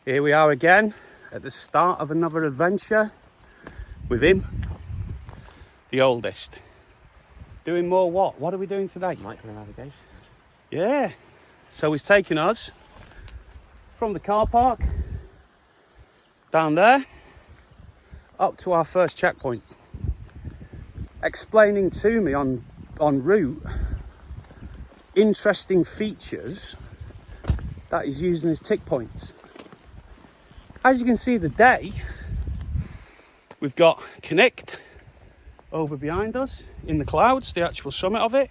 Here we are again at the start of another adventure with him, the oldest. Doing more what? What are we doing today? Micro navigation. Yeah. So he's taking us from the car park down there up to our first checkpoint, explaining to me en route interesting features that he's using as tick points. As you can see, the day, we've got Connect over behind us in the clouds, the actual summit of it.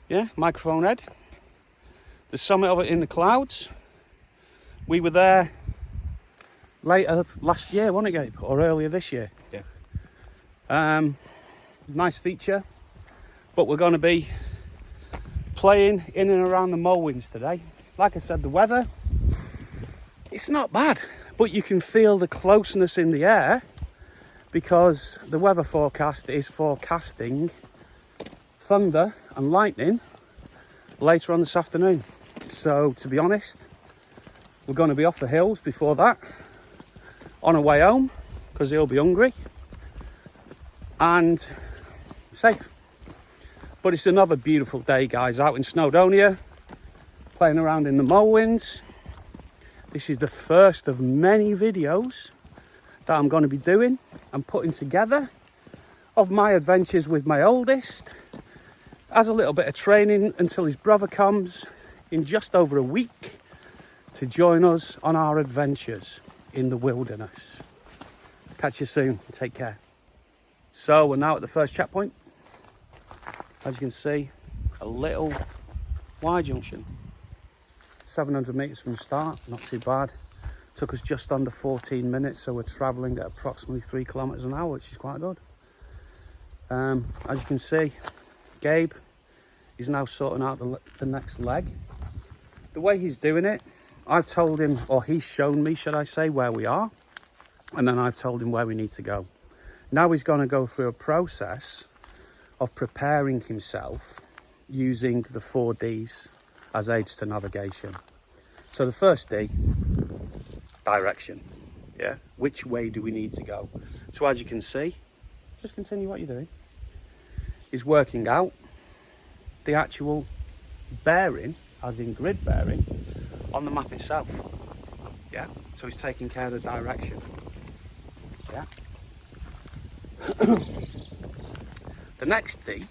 Yeah, microphone head. The summit of it in the clouds. We were there later last year, wasn't it, Gabe? Or earlier this year. Yeah. Nice feature. But we're going to be playing in and around the Moelwyns today. Like I said, the weather, it's not bad, but you can feel the closeness in the air because the weather forecast is forecasting thunder and lightning later on this afternoon. So, to be honest, we're going to be off the hills before that, on our way home, because he'll be hungry and safe. But it's another beautiful day, guys, out in Snowdonia, playing around in the Moelwyns. This is the first of many videos that I'm going to be doing and putting together of my adventures with my oldest, as a little bit of training until his brother comes in just over a week to join us on our adventures in the wilderness. Catch you soon. Take care. So we're now at the first checkpoint. As you can see, a little Y junction. 700 metres from the start, not too bad. Took us just under 14 minutes, so we're travelling at approximately 3 kilometres an hour, which is quite good. As you can see, Gabe is now sorting out the next leg. The way he's doing it, I've told him, or he's shown me, should I say, where we are, and then I've told him where we need to go. Now he's going to go through a process of preparing himself using the 4 Ds as aids to navigation. So the first D, direction. Yeah, which way do we need to go? So as you can see, just continue what you're doing, is working out the actual bearing, as in grid bearing, on the map itself. Yeah, so he's taking care of the direction. Yeah. The next D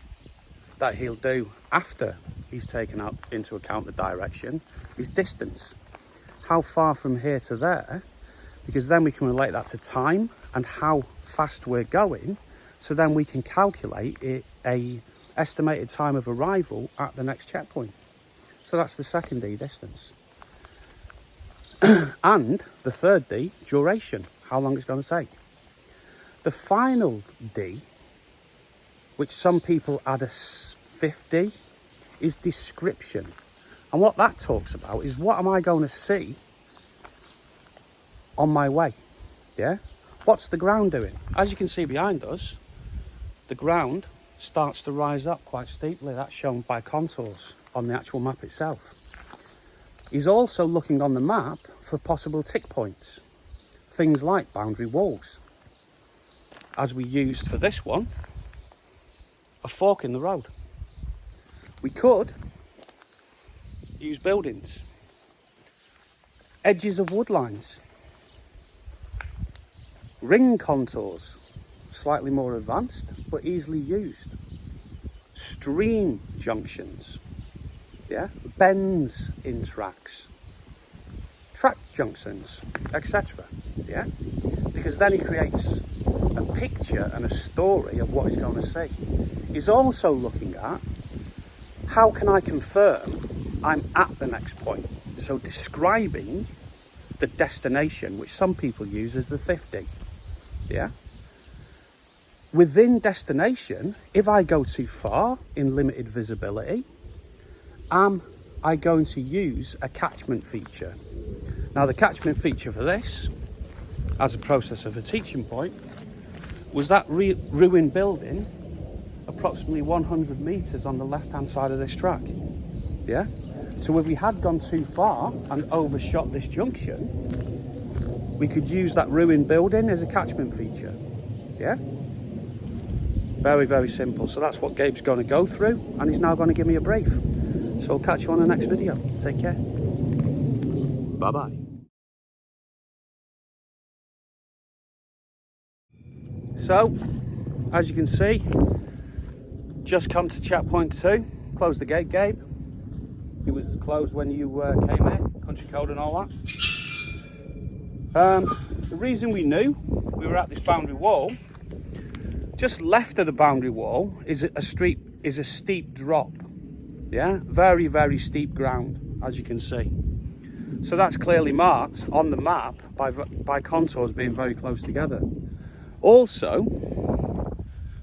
that he'll do after he's taken out into account the direction is distance. How far from here to there, because then we can relate that to time and how fast we're going, so then we can calculate a estimated time of arrival at the next checkpoint. So that's the second D, distance. And the third D, duration, how long it's going to take. The final D, which some people add a fifth D, is description. And what that talks about is, what am I going to see on my way? Yeah? What's the ground doing? As you can see behind us, the ground starts to rise up quite steeply. That's shown by contours on the actual map itself. He's also looking on the map for possible tick points. Things like boundary walls. As we used for this one, a fork in the road. We could use buildings, edges of wood lines, ring contours, slightly more advanced but easily used, stream junctions, yeah, bends in tracks, track junctions, etc. Yeah, because then he creates a picture and a story of what he's going to see. He's also looking at, how can I confirm I'm at the next point? So describing the destination, which some people use as the 50. Yeah. Within destination, if I go too far in limited visibility, am I going to use a catchment feature? Now, the catchment feature for this, as a process of a teaching point, was that ruined building approximately 100 metres on the left-hand side of this track. Yeah? So if we had gone too far and overshot this junction, we could use that ruined building as a catchment feature. Yeah? Very, very simple. So that's what Gabe's going to go through, and he's now going to give me a brief. So I'll catch you on the next video. Take care. Bye-bye. So, as you can see, just come to checkpoint 2. Close the gate, Gabe. It was closed when you came in, country code and all that. The reason we knew we were at this boundary wall, just left of the boundary wall is a steep drop. Yeah, very, very steep ground, as you can see. So that's clearly marked on the map by contours being very close together. Also,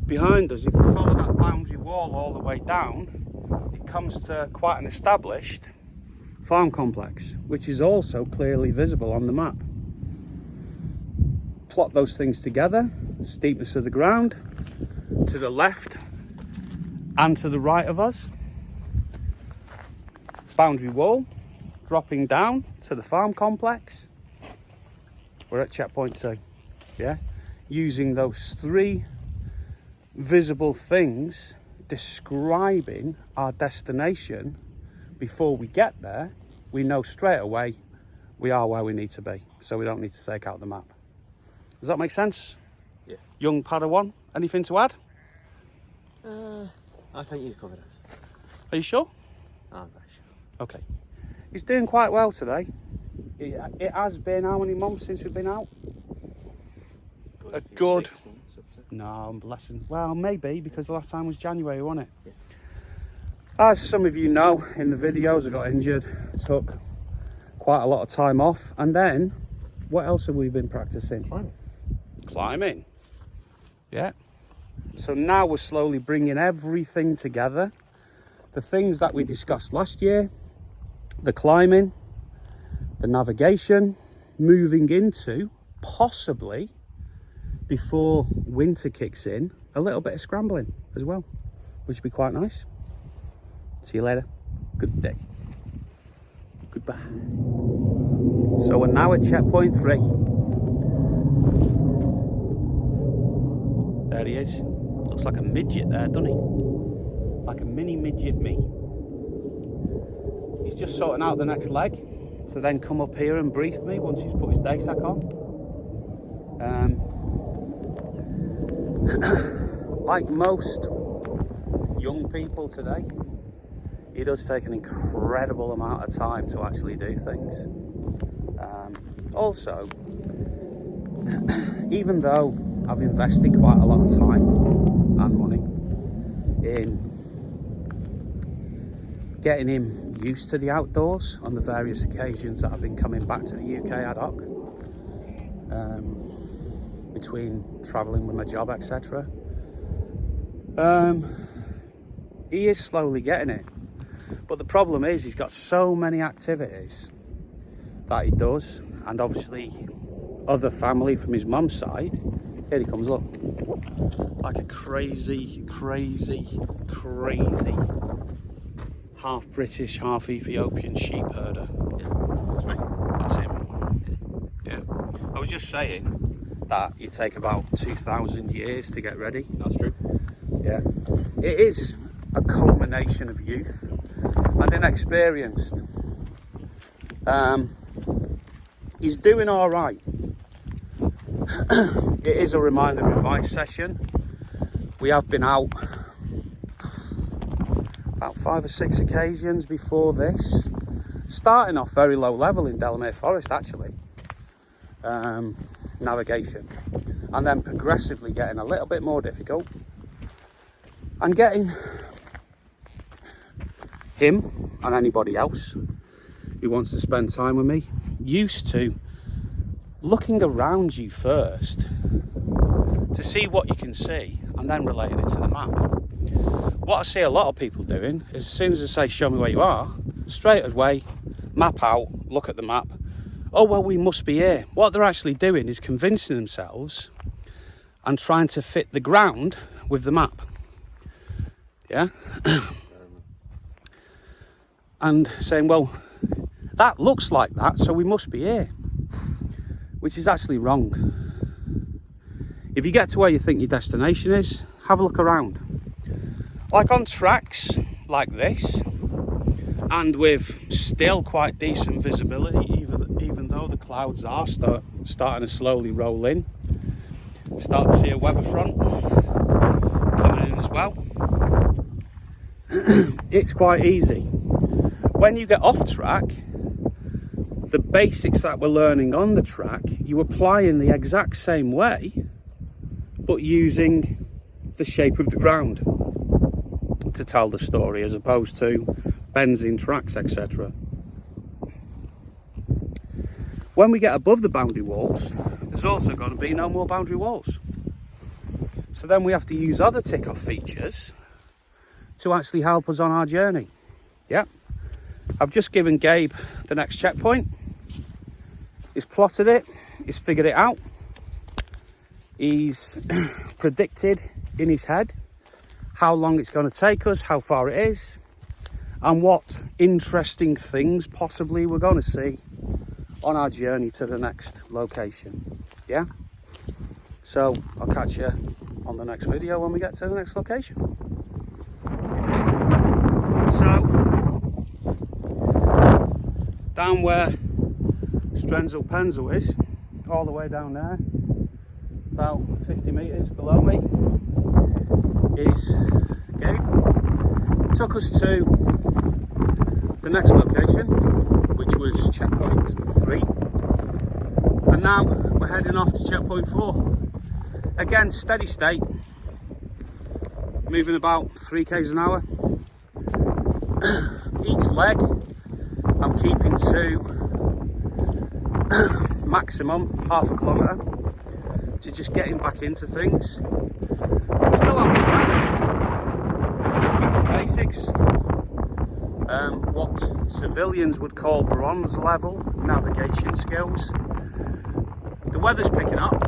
behind us, if you follow that boundary wall all the way down, it comes to quite an established farm complex, which is also clearly visible on the map. Plot those things together, steepness of the ground, to the left and to the right of us, boundary wall, dropping down to the farm complex. We're at checkpoint 2, yeah? Using those 3 visible things describing our destination before we get there, we know straight away we are where we need to be, so we don't need to take out the map. Does that make sense? Yeah. Young Padawan, anything to add? I think you covered it. Are you sure? I'm very sure. Okay. He's doing quite well today. It has been how many months since we've been out? A good... 6 months, I'd say. No, I'm blessing. Well, maybe, because the last time was January, wasn't it? Yeah. As some of you know, in the videos, I got injured, took quite a lot of time off, and then, what else have we been practicing? Climbing. Yeah. So now we're slowly bringing everything together. The things that we discussed last year, the climbing, the navigation, moving into, possibly, before winter kicks in, a little bit of scrambling as well, which would be quite nice. See you later. Good day. Goodbye. So we're now at checkpoint 3. There he is. Looks like a midget there, doesn't he? Like a mini midget me. He's just sorting out the next leg to then come up here and brief me once he's put his day sack on. Like most young people today, it does take an incredible amount of time to actually do things. Also, even though I've invested quite a lot of time and money in getting him used to the outdoors on the various occasions that I've been coming back to the UK ad hoc, between travelling with my job, etc. He is slowly getting it. But the problem is he's got so many activities that he does, and obviously other family from his mum's side. Here he comes, look. Like a crazy half British, half Ethiopian sheep herder. That's him. Yeah. I was just saying that you take about 2,000 years to get ready. That's true. Yeah. It is a culmination of youth and inexperienced. He's doing all right. It is a reminder advice session. We have been out about 5 or 6 occasions before this, starting off very low level in Delamere Forest actually, navigation, and then progressively getting a little bit more difficult and getting him and anybody else who wants to spend time with me used to looking around you first to see what you can see and then relating it to the map. What I see a lot of people doing is as soon as they say show me where you are, straight away, map out, look at the map. Oh well, we must be here. What they're actually doing is convincing themselves and trying to fit the ground with the map. Yeah? and saying, well, that looks like that, so we must be here, which is actually wrong. If you get to where you think your destination is, have a look around. Like on tracks like this, and with still quite decent visibility, even though the clouds are starting to slowly roll in. Start to see a weather front coming in as well. It's quite easy. When you get off track, the basics that we're learning on the track, you apply in the exact same way, but using the shape of the ground to tell the story, as opposed to bends in tracks, etc. When we get above the boundary walls, there's also got to be no more boundary walls. So then we have to use other tick-off features to actually help us on our journey. Yeah, I've just given Gabe the next checkpoint. He's plotted it, he's figured it out. He's predicted in his head how long it's going to take us, how far it is, and what interesting things possibly we're going to see on our journey to the next location. Yeah? So I'll catch you on the next video when we get to the next location. So, down where Strenzel Penzel is, all the way down there, about 50 metres below me, is Gabe. Took us to the next location, which was checkpoint 3, and now we're heading off to checkpoint 4. Again, steady state, moving about 3 k's an hour. Each leg I'm keeping to maximum half a kilometre, to just getting back into things. I'm still on the track, because I'm back to basics. What civilians would call bronze level navigation skills. The weather's picking up,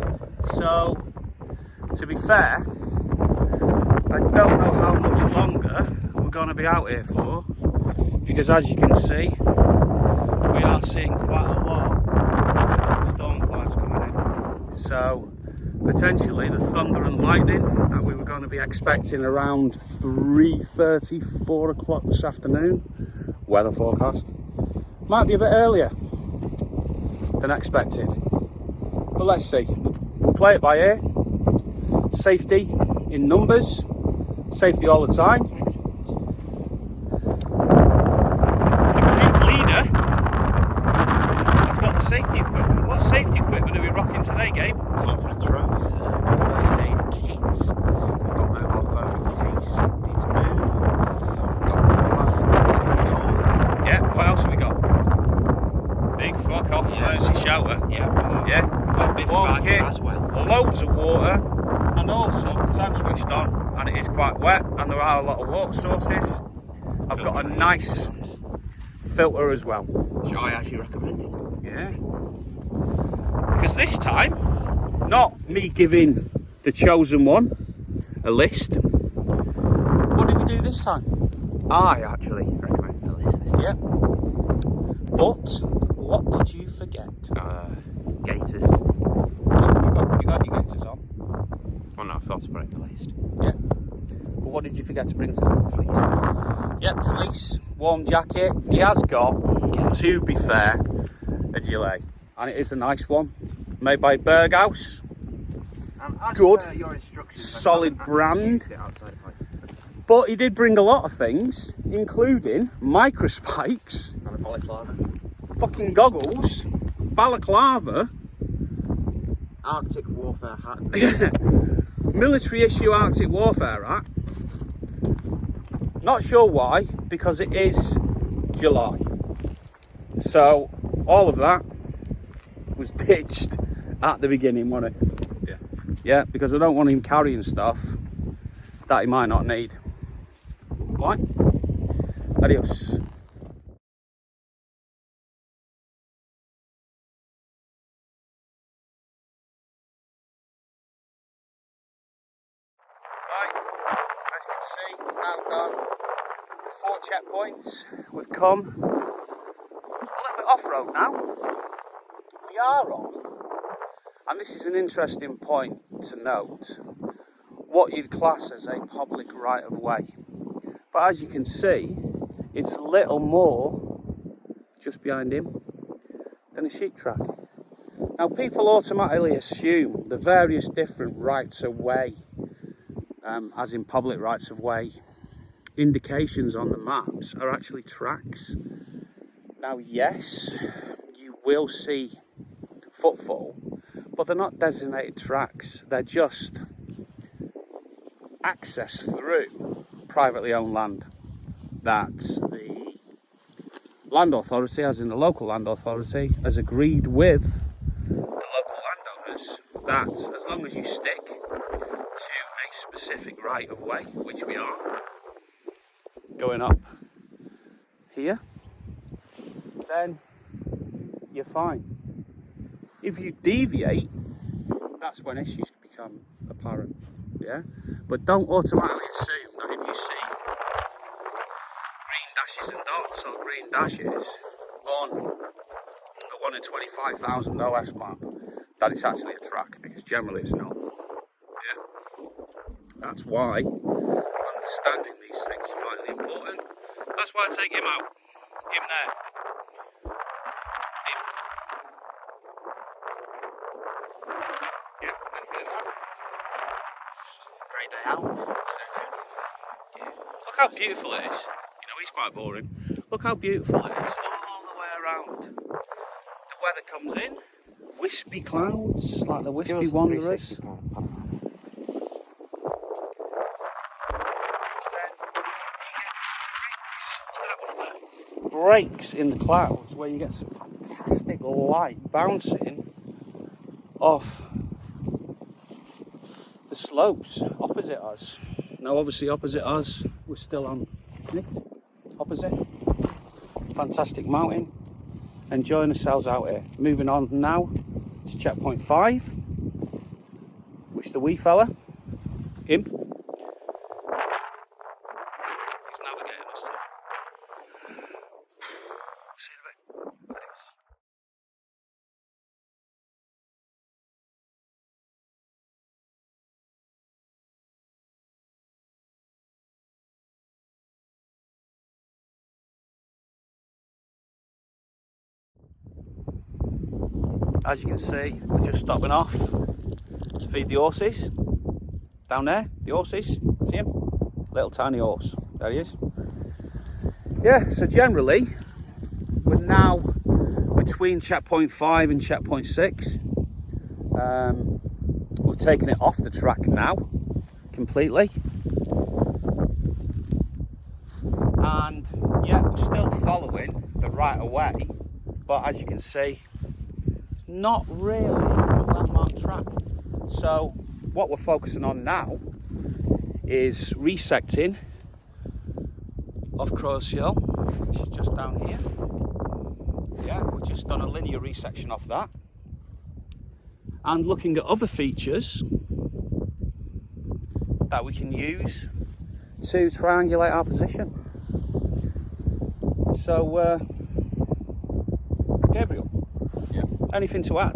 so to be fair, I don't know how much longer we're going to be out here for, because as you can see, we are seeing quite a lot of storm clouds coming in. So potentially the thunder and lightning that we were going to be expecting around 3:30, 4 o'clock this afternoon, weather forecast, might be a bit earlier than expected. But let's see. We'll play it by ear. Safety in numbers. Safety all the time. The group leader has got the safety equipment. What safety equipment are we rocking today, Gabe? Confidence row, first aid kits. We've got mobile phone case, need to move. We've got flasks, cold. Yeah, what else have we got? Big fuck off emergency shelter. Yeah. Yeah. Got a bit Warm of kit, as well. loads of water, and also, because I'm switched on and it is quite wet and there are a lot of water sources, I've got a nice filter as well. Which I actually recommended. Yeah. Because this time, not me giving the chosen one a list. What did we do this time? I actually recommended the list this time. Yeah. But what did you forget? Gators. You got your gators on. Well, no, I forgot to put it in the list. Yeah. But what did you forget to bring today? Fleece. Yep, fleece, warm jacket. He has got, to be fair, a gilet. And it is a nice one. Made by Berghaus. Good. Your instructions, Solid brand. But he did bring a lot of things, including microspikes, And a balaclava. fucking goggles, balaclava, Arctic warfare hat. military issue Arctic warfare hat. Not sure why, because it is July. So all of that was ditched at the beginning, wasn't it? Yeah. Yeah, because I don't want him carrying stuff that he might not need. Right? Adios. Right, as you can see, now done 4 checkpoints. We've come a little bit off-road now. We are on, and this is an interesting point to note, what you'd class as a public right-of-way. But as you can see, it's little more just behind him than a sheep track. Now, people automatically assume the various different rights-of-way, as in public rights-of-way, indications on the maps are actually tracks. Now, yes, you will see footfall, but they're not designated tracks. They're just access through privately owned land that the land authority, as in the local land authority, has agreed with the local landowners that as long as you stick to a specific right of way, which we are, going up here, then you're fine. If you deviate, that's when issues become apparent, yeah? But don't automatically assume that if you see green dashes and dots or green dashes on a 1 in 25,000 OS map, that it's actually a track, because generally it's not, yeah? That's why understanding these things is vitally important. That's why I take him out. Him there. Him. Yeah, anything like that? Great day out. Yeah. Look how beautiful it is. You know, he's quite boring. Look how beautiful it is all the way around. The weather comes in, wispy clouds, like the wispy wanderers. Breaks in the clouds where you get some fantastic light bouncing off the slopes opposite us. Now obviously opposite us we're still on opposite. Fantastic mountain. Enjoying ourselves out here. Moving on now to checkpoint 5, which the wee fella, him, he's navigating us to. See you in a bit. Adios. As you can see, we're just stopping off to feed the horses. Down there, the horses, see him? Little tiny horse, there he is. Yeah, so generally, we're now between checkpoint 5 and checkpoint 6. We've taken it off the track now, completely. And yeah, we're still following the right of way, but as you can see, it's not really a well-marked track. So what we're focusing on now is resecting off Crow's Hill, which is just down here. Yeah, we've just done a linear resection off that. And looking at other features that we can use to triangulate our position. So, Gabriel, Yeah. anything to add?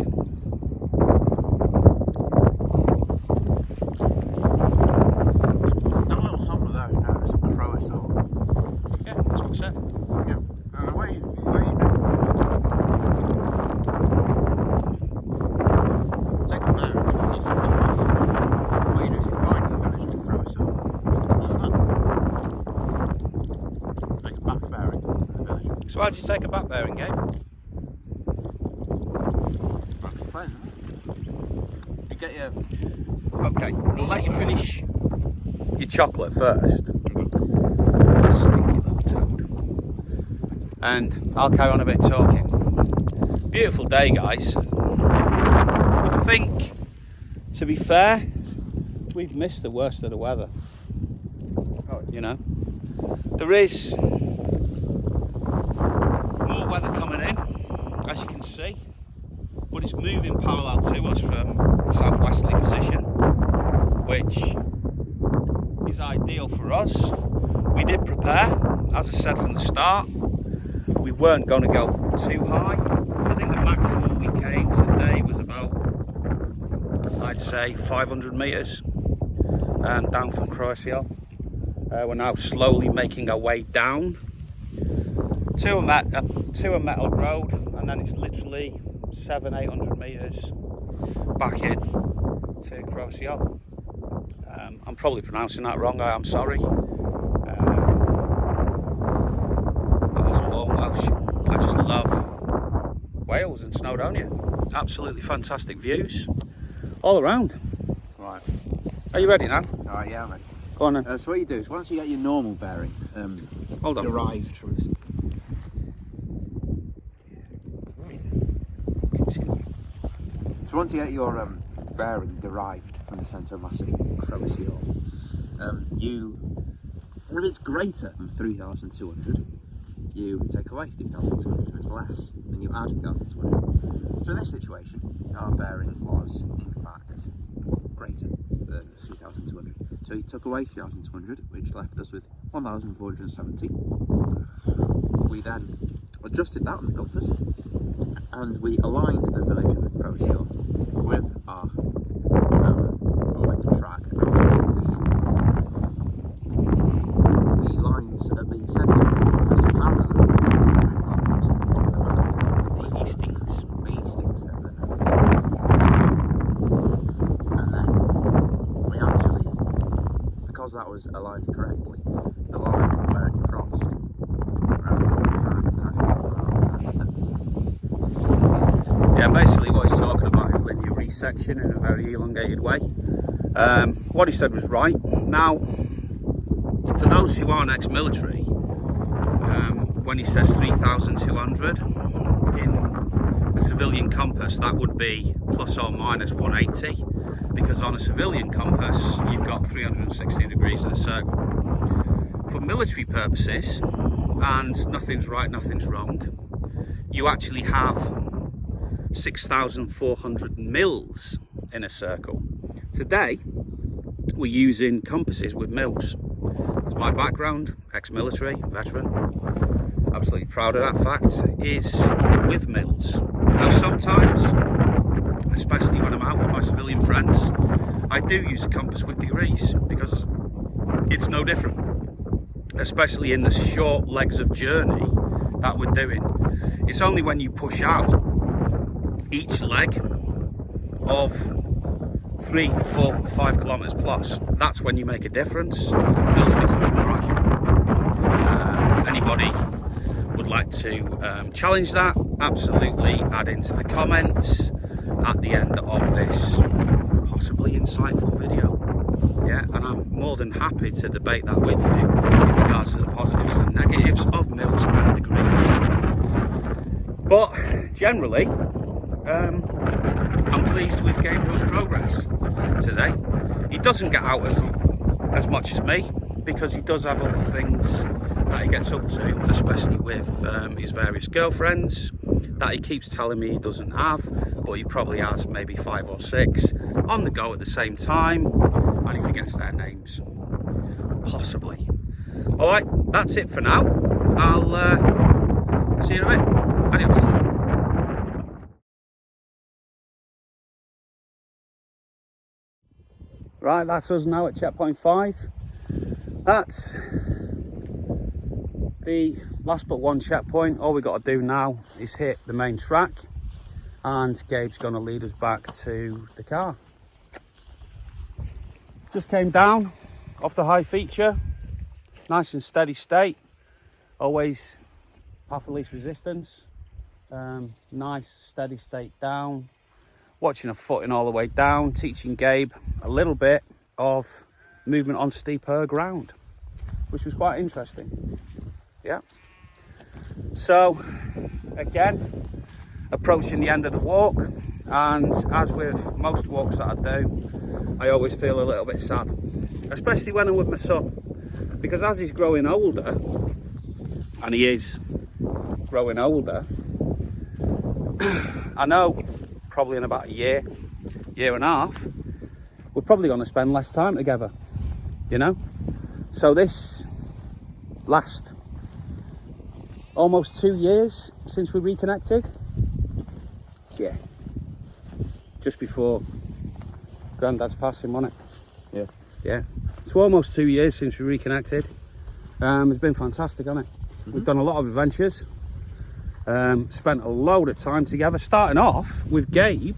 That little hole there is known as a crow, I thought. Yeah, that's what I said. Yeah. And the way you do take a bearing, what you do is you find the village of Crow, take a back bearing of the village. So how did you take a back bearing, Gabe? That's the plan. You get your... Okay, we'll let you finish your chocolate first. You stinky little toad. And I'll carry on a bit talking. Beautiful day, guys. I think, to be fair, we've missed the worst of the weather. You know, there is more weather coming in, as you can see, but it's moving parallel to us from a southwesterly position, which is ideal for us. we did prepare, as I said from the start. We weren't going to go too high. I think the maximum we came today was about, I'd say, 500 metres down from Croatia. We're now slowly making our way down to a metal road, and then it's literally 700-800 metres back in to Croatia. I'm probably pronouncing that wrong, I am sorry. I wasn't born Welsh. I just love Wales and Snowdonia. Absolutely fantastic views all around. Right. Are you ready now? Alright, yeah, I'm ready. Go on then. So what you do is, once you get your normal bearing, Hold on. derived from this. Continue. So once you get your bearing derived from the centre of mass of Croatia, if it's greater than 3,200, you take away 3,200. If it's less, then you add 3,200. So in this situation, our bearing was in fact greater than 3,200. So he took away 3,200, which left us with 1,470. We then adjusted that on the compass, and we aligned the village of Croatia with our the track, and we got the lines at the centre of the compass parallel with the red markings. The Eastings. And then we actually, because that was aligned correctly, the line where it crossed around the track was actually Yeah, basically what he's talking about is linear resection in a very elongated way. What he said was right. Now, for those who aren't ex-military, when he says 3,200 in a civilian compass, that would be plus or minus 180, because on a civilian compass you've got 360 degrees in a circle. For military purposes, and nothing's right, nothing's wrong, you actually have 6,400 mils in a circle. Today we're using compasses with mils. It's my background, ex-military, veteran, absolutely proud of that fact, is with mils. Now sometimes, especially when I'm out with my civilian friends, I do use a compass with degrees, because it's no different, especially in the short legs of journey that we're doing. It's only when you push out each leg of 3, 4, 5 kilometres plus, that's when you make a difference. Mils becomes more accurate. Anybody would like to challenge that, absolutely add into the comments at the end of this possibly insightful video. Yeah, and I'm more than happy to debate that with you in regards to the positives and negatives of mils and degrees. But generally, I'm pleased with Gabriel's progress today. He doesn't get out as much as me, because he does have other things that he gets up to, especially with his various girlfriends that he keeps telling me he doesn't have, but he probably has maybe 5 or 6 on the go at the same time, and he forgets their names. Possibly. Alright, that's it for now. I'll see you in a bit. Adios. Right, that's us now at checkpoint 5. That's the last but one checkpoint. All we got to do now is hit the main track, and Gabe's going to lead us back to the car. Just came down off the high feature, nice and steady state, always path of least resistance. Nice steady state down, watching a footing all the way down, teaching Gabe a little bit of movement on steeper ground, which was quite interesting. Yeah. So again, approaching the end of the walk, and as with most walks that I do, I always feel a little bit sad, especially when I'm with my son, because as he's growing older, and he is growing older, I know probably in about a year and a half, we're probably going to spend less time together, you know. So this last almost 2 years since we reconnected. Yeah. Just before Grandad's passing, wasn't it? Yeah. Yeah. It's almost 2 years since we reconnected. It's been fantastic, hasn't it? We've done a lot of adventures. Spent a load of time together, starting off with Gabe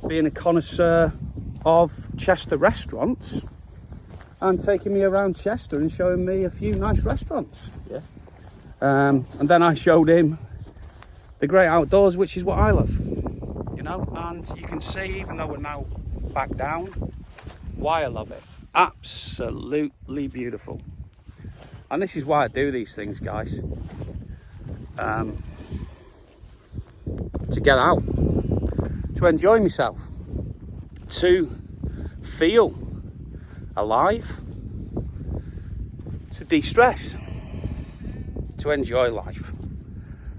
being a connoisseur of Chester restaurants and taking me around Chester and showing me a few nice restaurants. Yeah. And then I showed him the great outdoors, which is what I love, you know. And you can see, even though we're now back down, why I love it. Absolutely beautiful. And this is why I do these things, guys. To get out, to enjoy myself, to feel alive, to de-stress, to enjoy life.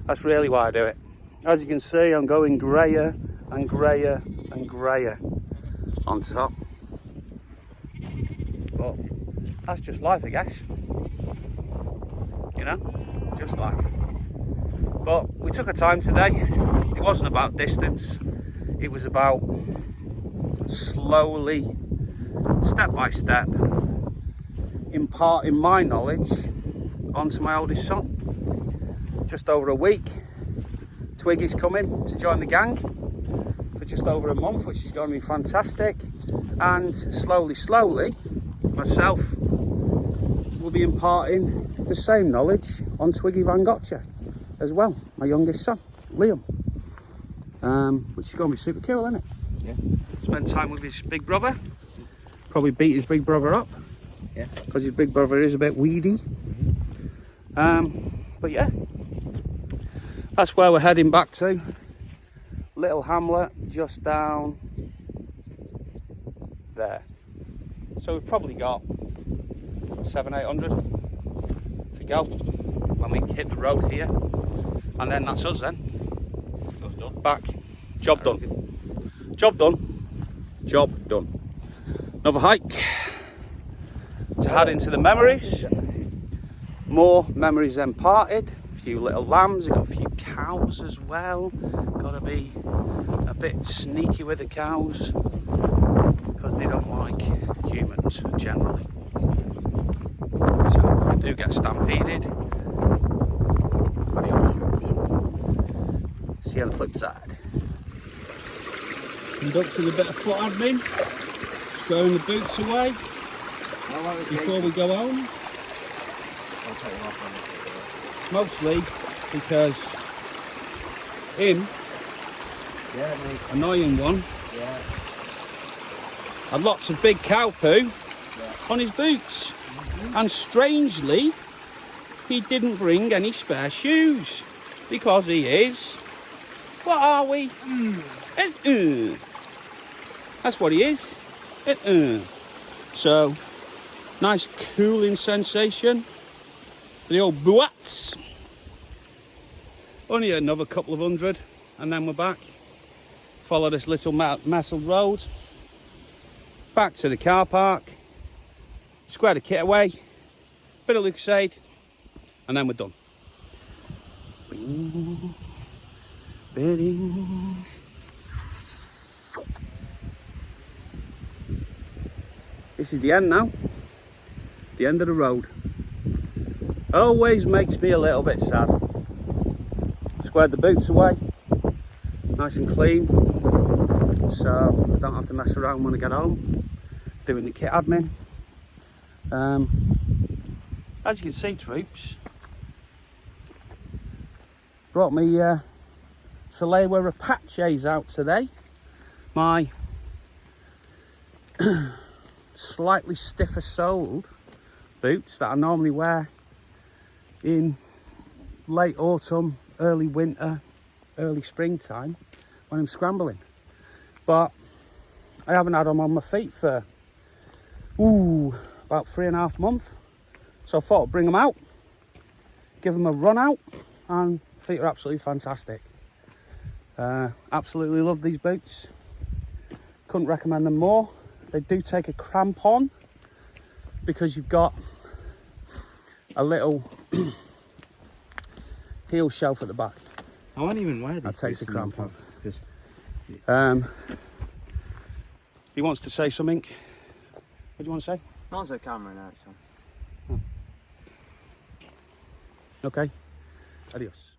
That's really why I do it. As you can see, I'm going greyer and greyer and greyer on top. But that's just life, I guess. You know, just life. But we took our time today. It wasn't about distance. It was about slowly, step by step, imparting my knowledge onto my oldest son. Just over a week, Twiggy's coming to join the gang for just over a month, which is going to be fantastic. And slowly, myself will be imparting the same knowledge on Twiggy Van Gotcha as well, my youngest son, Liam. Which is going to be super cool, isn't it? Yeah. Spend time with his big brother. Probably beat his big brother up. Yeah. Because his big brother is a bit weedy. But yeah, that's where we're heading back to. Little hamlet just down there. So we've probably got 700-800 to go when we hit the road here. And then that's us then. Back. Job done. Job done. Job done. Another hike to add into the memories. More memories imparted. A few little lambs. Got a few cows as well. Got to be a bit sneaky with the cows because they don't like humans generally. So they do get stampeded. Adios, troops. See you on the flip side. Conducting a bit of foot admin, squaring the boots away before we go home. Mostly because him, annoying one, had lots of big cow poo on his boots. And strangely, he didn't bring any spare shoes because he is. What are we? That's what he is. So, nice cooling sensation for the old buats. Only another couple of hundred and then we're back. Follow this little metalled road. Back to the car park. Square the kit away. Bit of Lucasade. And then we're done. This is the end now. The end of the road. Always makes me a little bit sad. Squared the boots away. Nice and clean. So I don't have to mess around when I get home. Doing the kit admin. As you can see, troops, brought me Moelwyns Apaches out today. My slightly stiffer soled boots that I normally wear in late autumn, early winter, early springtime when I'm scrambling. But I haven't had them on my feet for about 3.5 months. So I thought I'd bring them out, give them a run out, and feet are absolutely fantastic. Absolutely love these boots. Couldn't recommend them more. They do take a cramp on because you've got a little heel shelf at the back. I won't even wear these. That takes a cramp on. Because He wants to say something. What do you want to say? not the camera now, so. Okay. Adios.